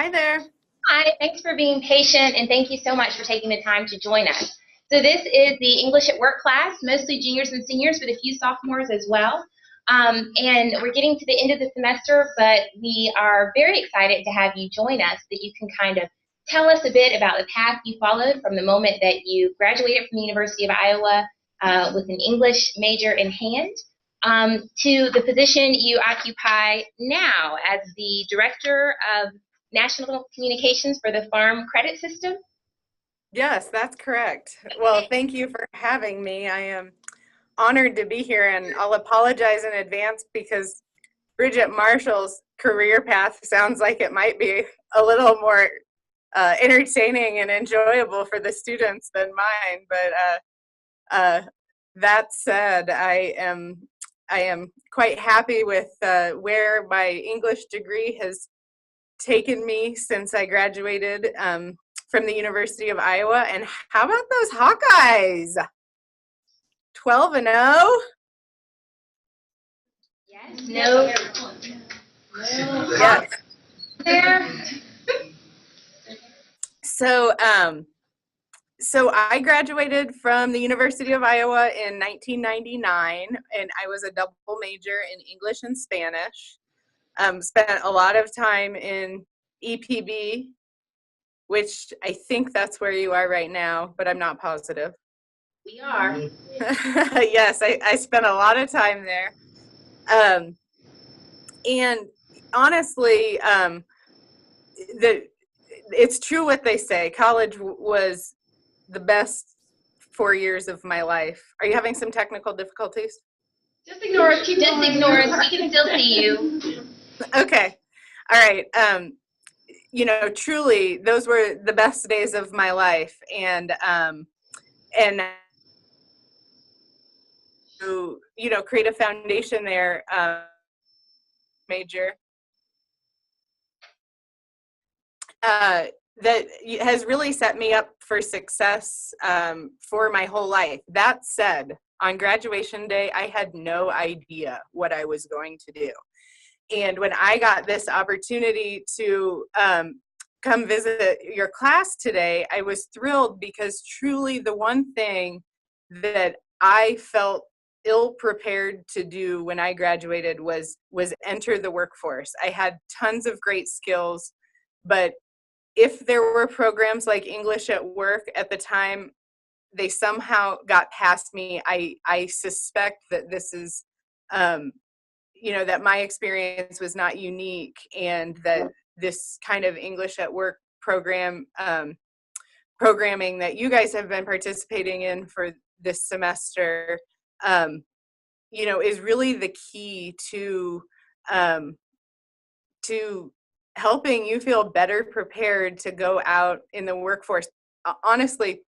Hi there. Hi, thanks for being patient and thank you so much for taking the time to join us. So this is the English at Work class, mostly juniors and seniors, but a few sophomores as well. And we're getting to the end of the semester, but we are very excited to have you join us, that you can kind of tell us a bit about the path you followed from the moment that you graduated from the University of Iowa with an English major in hand to the position you occupy now as the Director of National Communications for the Farm Credit System. Yes, that's correct. Well, thank you for having me. I am honored to be here, and I'll apologize in advance because Bridget Marshall's career path sounds like it might be a little more entertaining and enjoyable for the students than mine. But that said, I am quite happy with where my English degree has taken me since I graduated from the University of Iowa. And how about those Hawkeyes? 12-0? Yes. No. Yes. There. So I graduated from the University of Iowa in 1999, and I was a double major in English and Spanish. Spent a lot of time in EPB, which I think that's where you are right now, but I'm not positive. We are. Yes, I spent a lot of time there. And honestly, it's true what they say. College was the best 4 years of my life. Are you having some technical difficulties? Just ignore us. Just ignore us. We can still see you. Okay. All right. Truly, those were the best days of my life, and to create a foundation there. Major that has really set me up for success for my whole life. That said, on graduation day, I had no idea what I was going to do. And when I got this opportunity to come visit your class today, I was thrilled because truly the one thing that I felt ill-prepared to do when I graduated was enter the workforce. I had tons of great skills, but if there were programs like English at Work at the time, they somehow got past me. I suspect that this is that my experience was not unique, and that this kind of English at Work programming that you guys have been participating in for this semester, is really the key to helping you feel better prepared to go out in the workforce. Honestly,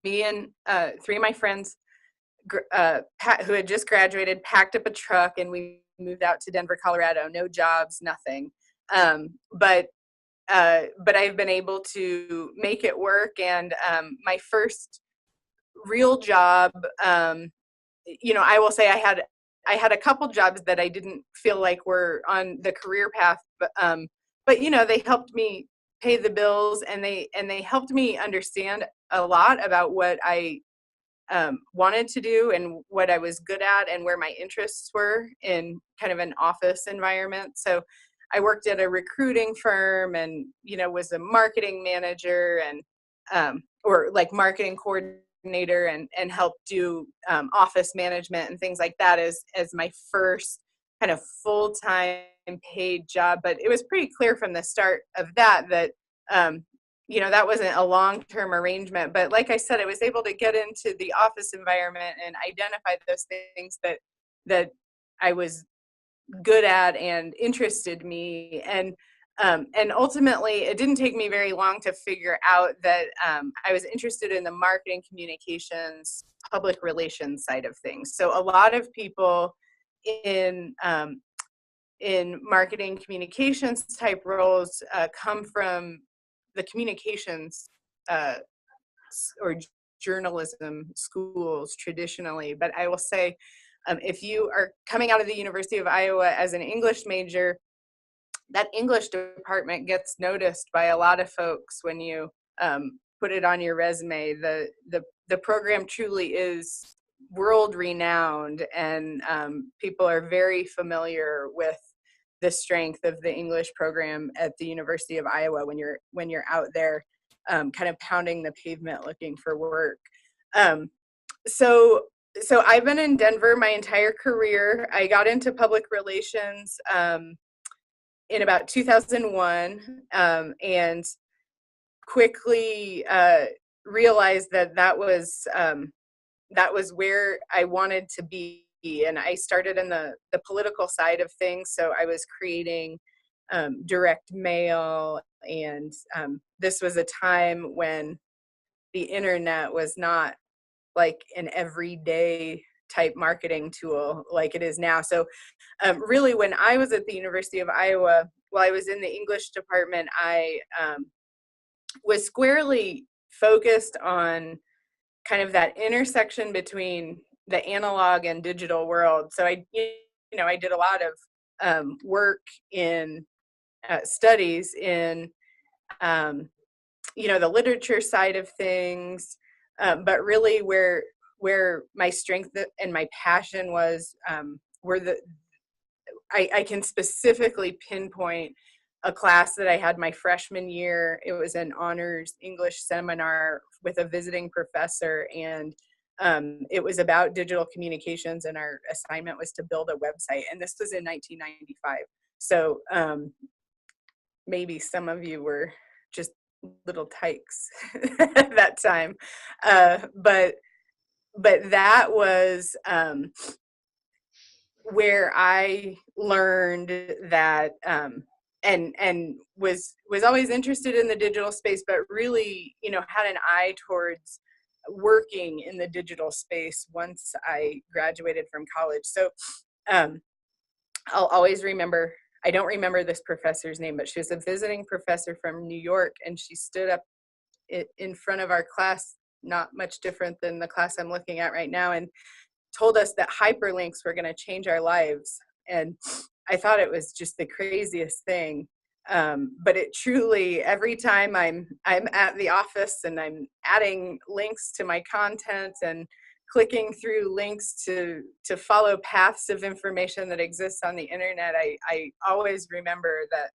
me and three of my friends who had just graduated packed up a truck and we moved out to Denver, Colorado. No jobs, nothing. But I've been able to make it work. And my first real job, I will say I had a couple jobs that I didn't feel like were on the career path, but they helped me pay the bills, and they helped me understand a lot about what I wanted to do and what I was good at and where my interests were in kind of an office environment. So I worked at a recruiting firm and, was a marketing manager and, or like marketing coordinator and helped do office management and things like that as my first kind of full-time paid job. But it was pretty clear from the start of that that wasn't a long-term arrangement. But like I said, I was able to get into the office environment and identify those things that I was good at and interested me. And ultimately, it didn't take me very long to figure out that I was interested in the marketing, communications, public relations side of things. So a lot of people in marketing communications type roles come from the communications or journalism schools traditionally. But I will say, if you are coming out of the University of Iowa as an English major, that English department gets noticed by a lot of folks when you put it on your resume. The program truly is world renowned, and people are very familiar with the strength of the English program at the University of Iowa when you're out there kind of pounding the pavement looking for work. Um, so I've been in Denver my entire career. I got into public relations in about 2001, and quickly realized that was where I wanted to be. And I started in the political side of things. So I was creating direct mail, and this was a time when the internet was not like an everyday type marketing tool like it is now. So really, when I was at the University of Iowa, while I was in the English department, I was squarely focused on kind of that intersection between the analog and digital world. So I did a lot of work in studies in the literature side of things, but really where my strength and my passion was were I can specifically pinpoint a class that I had my freshman year. It was an honors English seminar with a visiting professor, and it was about digital communications, and our assignment was to build a website. And this was in 1995. So maybe some of you were just little tykes at that time. But that was where I learned that and was always interested in the digital space, but really, had an eye towards working in the digital space once I graduated from college. So I'll always remember, I don't remember this professor's name, but she was a visiting professor from New York, and she stood up in front of our class, not much different than the class I'm looking at right now, and told us that hyperlinks were going to change our lives. And I thought it was just the craziest thing. But it truly, every time I'm at the office and I'm adding links to my content and clicking through links to follow paths of information that exists on the internet, I always remember that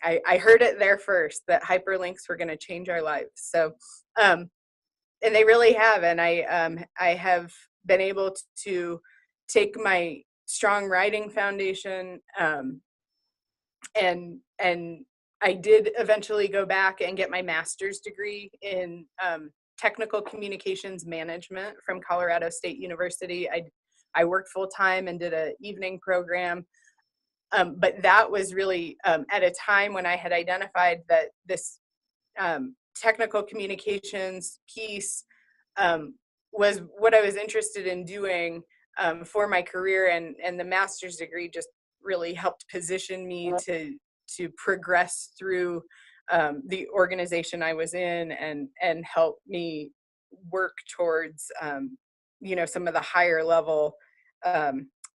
I heard it there first, that hyperlinks were going to change our lives. So, and they really have. And I have been able to take my strong writing foundation, and I did eventually go back and get my master's degree in technical communications management from Colorado State University. I worked full time and did an evening program. But that was really at a time when I had identified that this technical communications piece was what I was interested in doing for my career, and the master's degree just really helped position me to progress through the organization I was in, and help me work towards some of the higher level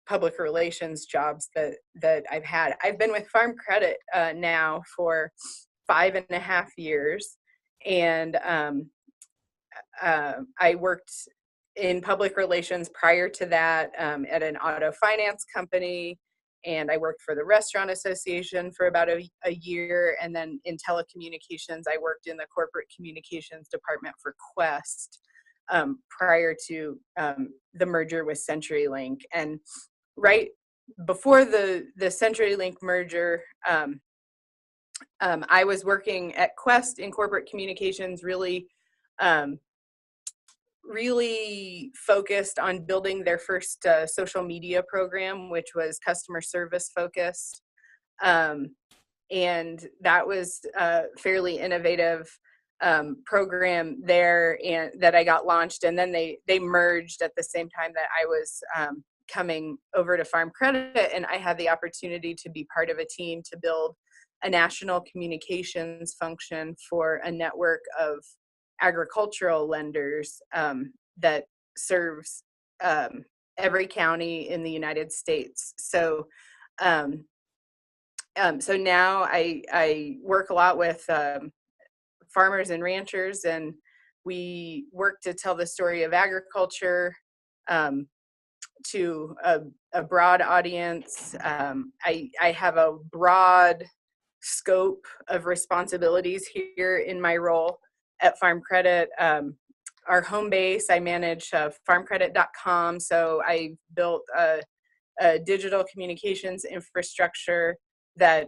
public relations jobs that I've had. I've been with Farm Credit now for 5.5 years, and I worked in public relations prior to that at an auto finance company, and I worked for the Restaurant Association for about a year, and then in telecommunications, I worked in the corporate communications department for Quest prior to the merger with CenturyLink. And right before the CenturyLink merger, I was working at Quest in corporate communications, really focused on building their first social media program, which was customer service focused. And that was a fairly innovative program there, and that I got launched. And then they merged at the same time that I was coming over to Farm Credit, and I had the opportunity to be part of a team to build a national communications function for a network of agricultural lenders that serves every county in the United States. So So now I work a lot with farmers and ranchers, and we work to tell the story of agriculture to a broad audience. I have a broad scope of responsibilities here in my role at Farm Credit. Our home base, I manage farmcredit.com. So I built a digital communications infrastructure that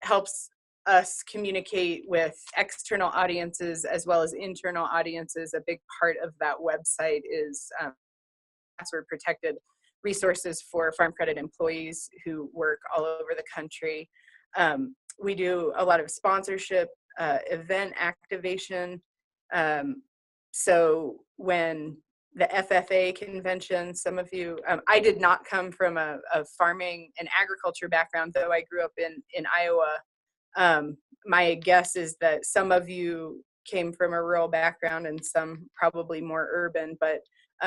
helps us communicate with external audiences as well as internal audiences. A big part of that website is password protected resources for Farm Credit employees who work all over the country. We do a lot of sponsorship, event activation. So when the FFA convention, some of you, I did not come from a farming and agriculture background, though I grew up in Iowa. My guess is that some of you came from a rural background and some probably more urban, but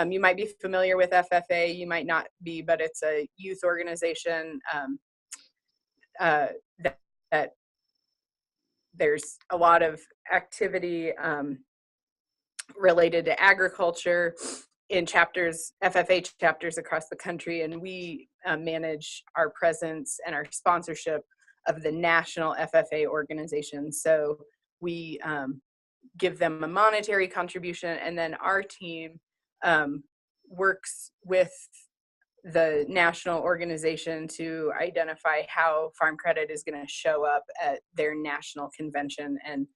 you might be familiar with FFA, you might not be, but it's a youth organization that there's a lot of activity related to agriculture in chapters, FFA chapters across the country, and we manage our presence and our sponsorship of the national FFA organization. So we give them a monetary contribution, and then our team works with the national organization to identify how Farm Credit is going to show up at their national convention. And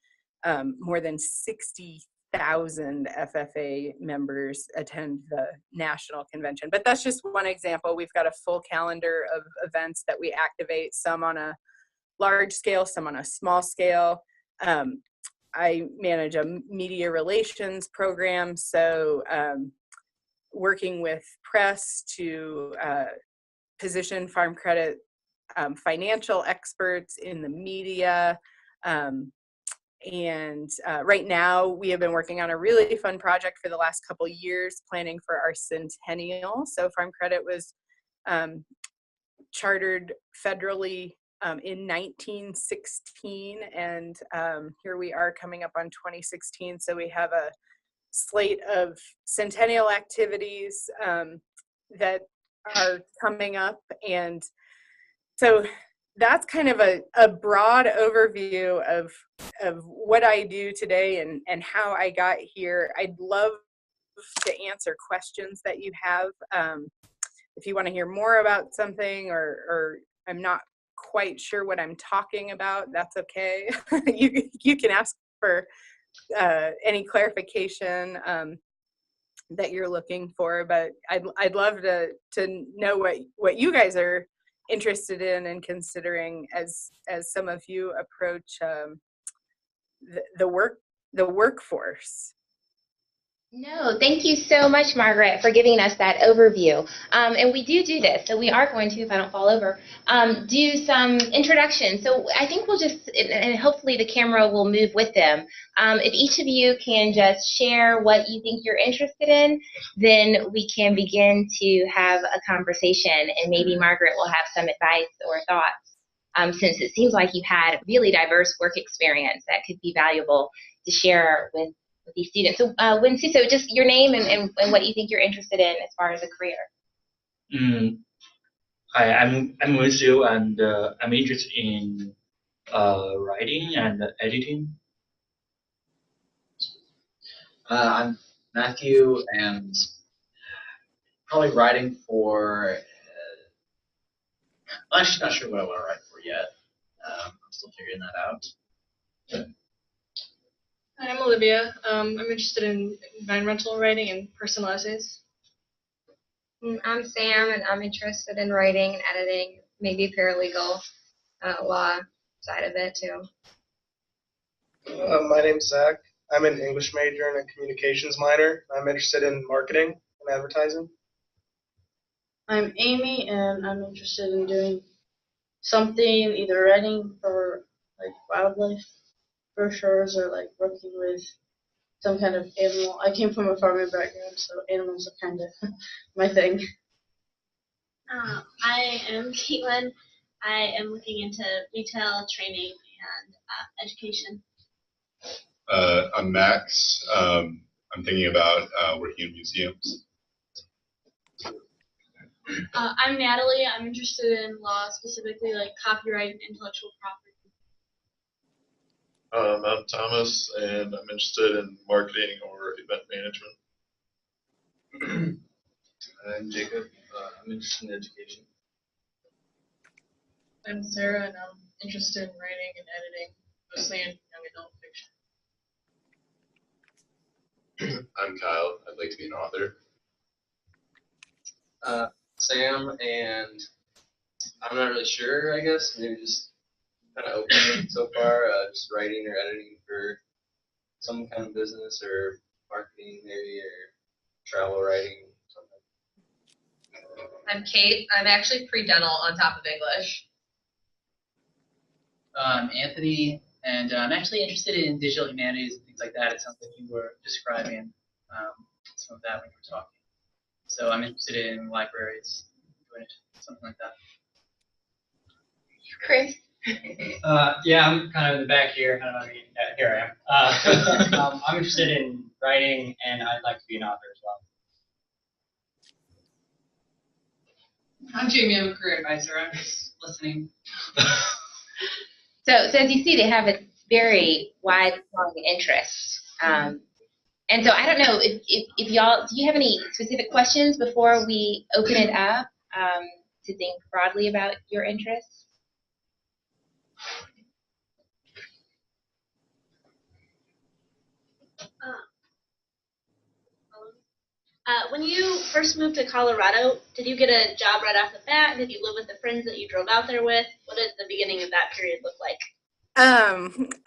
more than 60,000 FFA members attend the national convention. But that's just one example. We've got a full calendar of events that we activate, some on a large scale, some on a small scale. I manage a media relations program, so working with press to position Farm Credit financial experts in the media. And right now we have been working on a really fun project for the last couple of years, planning for our centennial. So Farm Credit was chartered federally in 1916, and here we are coming up on 2016. So we have a slate of centennial activities that are coming up. And so that's kind of a broad overview of what I do today and how I got here. I'd love to answer questions that you have. If you want to hear more about something, or I'm not quite sure what I'm talking about, that's okay. You can ask for any clarification that you're looking for, but I'd love to know what you guys are interested in and considering as some of you approach the workforce. No, thank you so much, Margaret, for giving us that overview. And we do this, so we are going to, if I don't fall over, do some introductions. So I think we'll just, and hopefully the camera will move with them. If each of you can just share what you think you're interested in, then we can begin to have a conversation, and maybe Margaret will have some advice or thoughts, since it seems like you've had really diverse work experience that could be valuable to share with these students. So Winciso, just your name and what you think you're interested in as far as a career. Hi, I'm Winciso, and I'm interested in writing and editing. I'm Matthew, and probably writing for, I'm actually not sure what I want to write for yet. I'm still figuring that out. I'm Olivia. I'm interested in environmental writing and personal essays. I'm Sam, and I'm interested in writing and editing, maybe paralegal law side of it too. My name's Zach. I'm an English major and a communications minor. I'm interested in marketing and advertising. I'm Amy, and I'm interested in doing something, either writing for like wildlife brochures or like working with some kind of animal. I came from a farming background, so animals are kind of my thing. I am Caitlin. I am looking into retail training and education. I'm Max. I'm thinking about working in museums. I'm Natalie. I'm interested in law, specifically like copyright and intellectual property. I'm Thomas, and I'm interested in marketing or event management. I'm Jacob. I'm interested in education. I'm Sarah, and I'm interested in writing and editing, mostly in young adult fiction. I'm Kyle. I'd like to be an author. Sam, and I'm not really sure, I guess. Maybe just kind of open so far, just writing or editing for some kind of business or marketing maybe, or travel writing, something. I'm Kate. I'm actually pre-dental on top of English. I'm Anthony, and I'm actually interested in digital humanities and things like that. It sounds like you were describing some of that when you were talking. So I'm interested in libraries, something like that. Chris? Yeah, I'm kind of in the back here. Here I am. I'm interested in writing, and I'd like to be an author as well. I'm Jamie. I'm a career advisor. I'm just listening. So as you see, they have a very wide interests. And so I don't know if y'all, do you have any specific questions before we open it up to think broadly about your interests? When you first moved to Colorado, did you get a job right off the bat? Did you live with the friends that you drove out there with? What did the beginning of that period look like?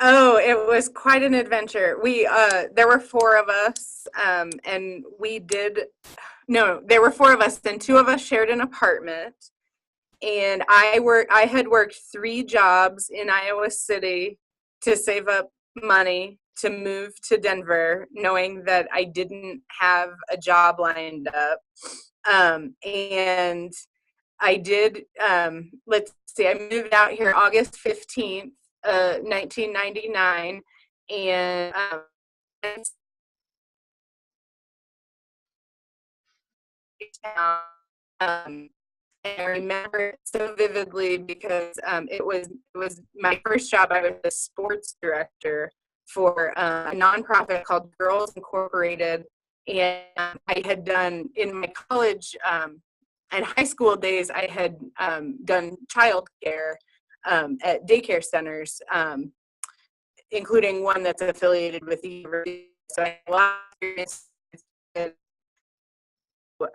Oh, it was quite an adventure. There were four of us, and there were four of us, and two of us shared an apartment. And I had worked 3 jobs in Iowa City to save up money to move to Denver, knowing that I didn't have a job lined up. And I did, let's see, I moved out here August 15th, 1999, and and I remember it so vividly because it was my first job. I was a sports director for a nonprofit called Girls Incorporated, and I had done in my college and high school days. I had done childcare at daycare centers, including one that's affiliated with the university. So I had a lot of experience.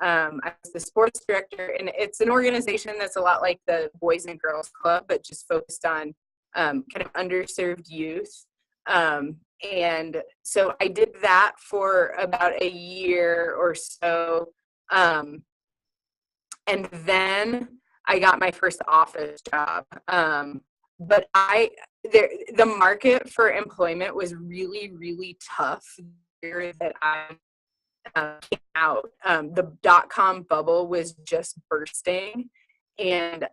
I was the sports director, and it's an organization that's a lot like the Boys and Girls Club, but just focused on kind of underserved youth. And so I did that for about a year or so. And then I got my first office job. But the market for employment was really, really tough the year that I came out. The .com bubble was just bursting, and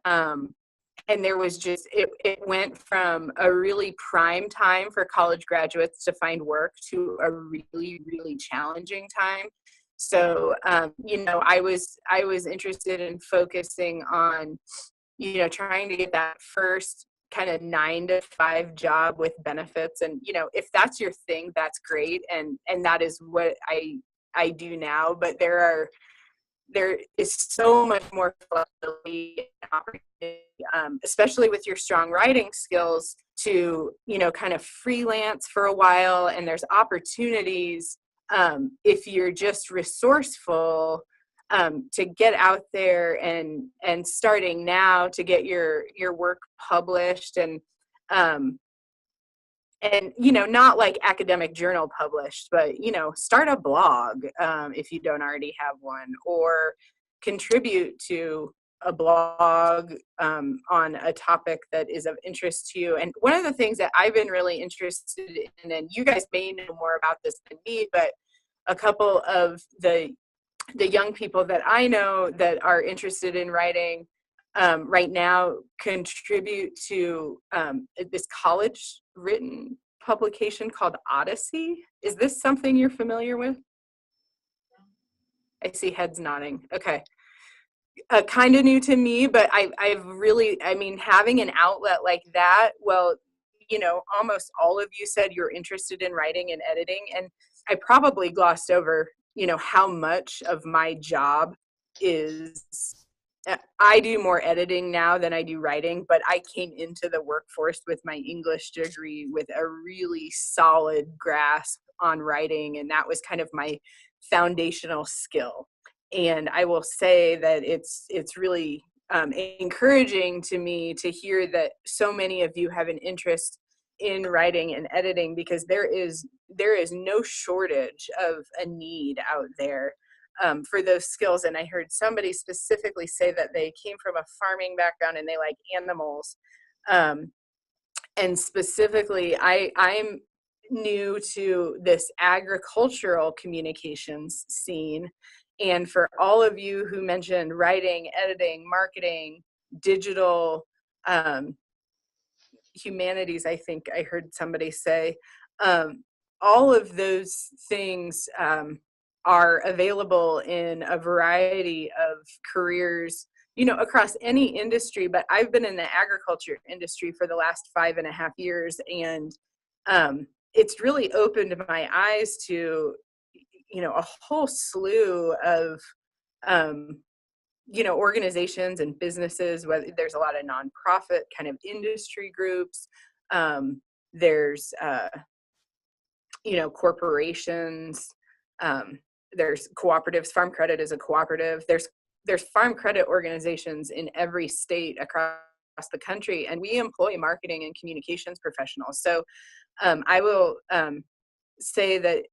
there was just it went from a really prime time for college graduates to find work to a really, really challenging time. So I was interested in focusing on trying to get that first kind of 9-to-5 job with benefits, and if that's your thing, that's great, and that is what I do now. But there is so much more flexibility and opportunity, especially with your strong writing skills, to kind of freelance for a while, and there's opportunities if you're just resourceful to get out there and starting now to get your work published, and not like academic journal published, but start a blog if you don't already have one, or contribute to a blog on a topic that is of interest to you. And one of the things that I've been really interested in, and you guys may know more about this than me, but a couple of the young people that I know that are interested in writing right now contribute to this college written publication called Odyssey. Is this something you're familiar with? I see heads nodding. Okay. Kind of new to me, but I've really, I mean, having an outlet like that, well, you know, almost all of you said you're interested in writing and editing, and I probably glossed over, you know, how much of my job is, I do more editing now than I do writing, but I came into the workforce with my English degree with a really solid grasp on writing, and that was kind of my foundational skill. And I will say that it's really encouraging to me to hear that so many of you have an interest in writing and editing, because there is no shortage of a need out there for those skills. And I heard somebody specifically say that they came from a farming background and they like animals. And specifically, I'm new to this agricultural communications scene. And for all of you who mentioned writing, editing, marketing, digital, humanities, I think I heard somebody say, all of those things are available in a variety of careers, you know, across any industry. But I've been in the agriculture industry for the last 5.5 years, and it's really opened my eyes to, you know, a whole slew of you know, organizations and businesses. Whether there's a lot of nonprofit kind of industry groups, there's you know, corporations, there's cooperatives. Farm Credit is a cooperative. There's farm credit organizations in every state across the country, and we employ marketing and communications professionals. So I will say that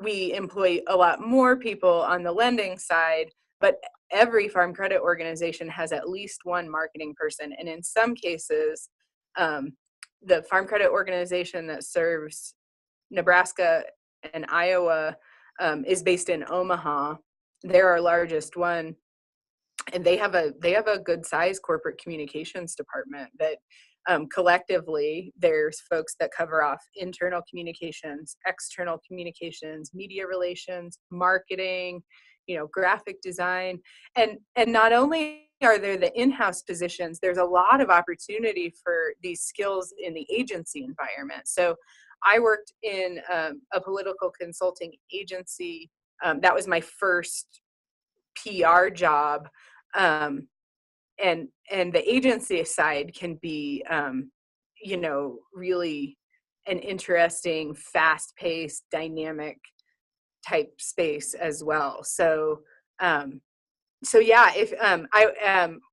we employ a lot more people on the lending side, but every farm credit organization has at least one marketing person. And in some cases, the farm credit organization that serves Nebraska and Iowa is based in Omaha. They're our largest one, and they have a good sized corporate communications department that collectively there's folks that cover off internal communications, external communications, media relations, marketing, you know, graphic design. And not only are there the in-house positions, there's a lot of opportunity for these skills in the agency environment. So I worked in a political consulting agency. That was my first PR job. And the agency side can be, you know, really an interesting, fast-paced, dynamic type space as well. So, so yeah, if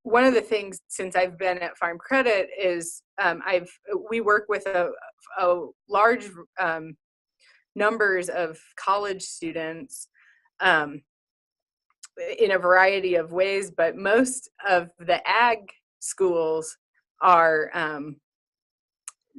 one of the things since I've been at Farm Credit is we work with a large numbers of college students in a variety of ways, but most of the ag schools are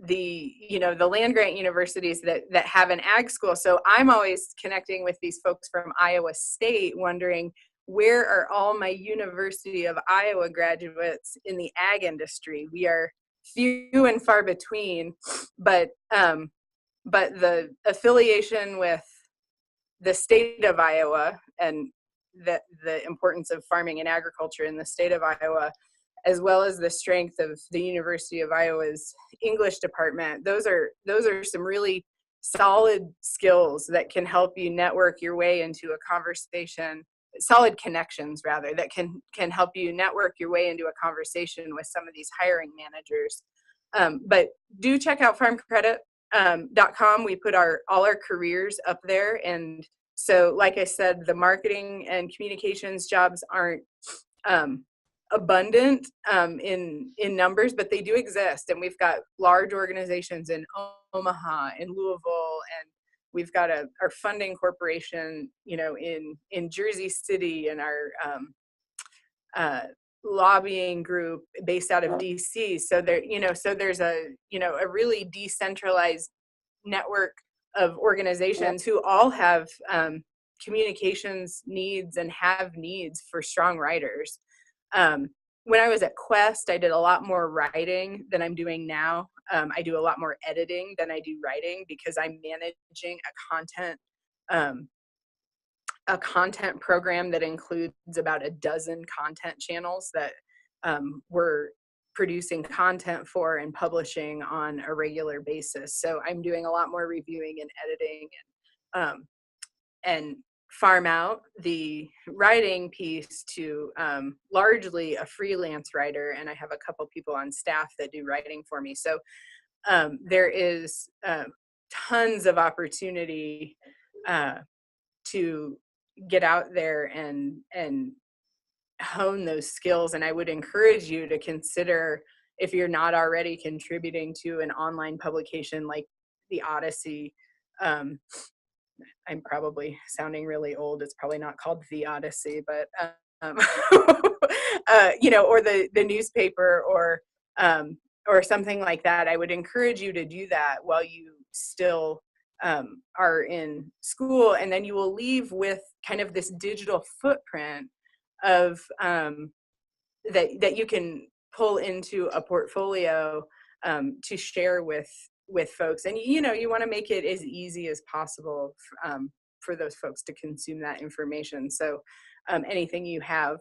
the land grant universities that have an ag school. So I'm always connecting with these folks from Iowa State, wondering, where are all my University of Iowa graduates in the ag industry? We are few and far between, but the affiliation with the state of Iowa and the importance of farming and agriculture in the state of Iowa, as well as the strength of the University of Iowa's English department, those are some really solid skills that can help you network your way into a conversation, solid connections rather, that can help you network your way into a conversation with some of these hiring managers. But do check out farmcredit.com. We put all our careers up there. And so, like I said, the marketing and communications jobs aren't abundant in numbers, but they do exist. And we've got large organizations in Omaha, in Louisville, and we've got our funding corporation, you know, in Jersey City, and our lobbying group based out of DC. So there's a really decentralized network of organizations who all have communications needs and have needs for strong writers. when I was at Quest, I did a lot more writing than I'm doing now. I do a lot more editing than I do writing because I'm managing a content program that includes about a dozen content channels that we're producing content for and publishing on a regular basis. So I'm doing a lot more reviewing and editing and farm out the writing piece to largely a freelance writer, and I have a couple people on staff that do writing for me. So there is tons of opportunity to get out there and hone those skills. And I would encourage you to consider, if you're not already contributing to an online publication like the Odyssey. I'm probably sounding really old. It's probably not called the Odyssey, but you know, or the newspaper, or something like that. I would encourage you to do that while you still are in school, and then you will leave with kind of this digital footprint of that you can pull into a portfolio to share with folks. And you know, you want to make it as easy as possible for those folks to consume that information. So anything you have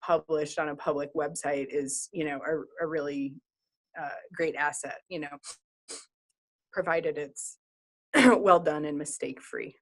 published on a public website is, you know, a really great asset, you know, provided it's well done and mistake free.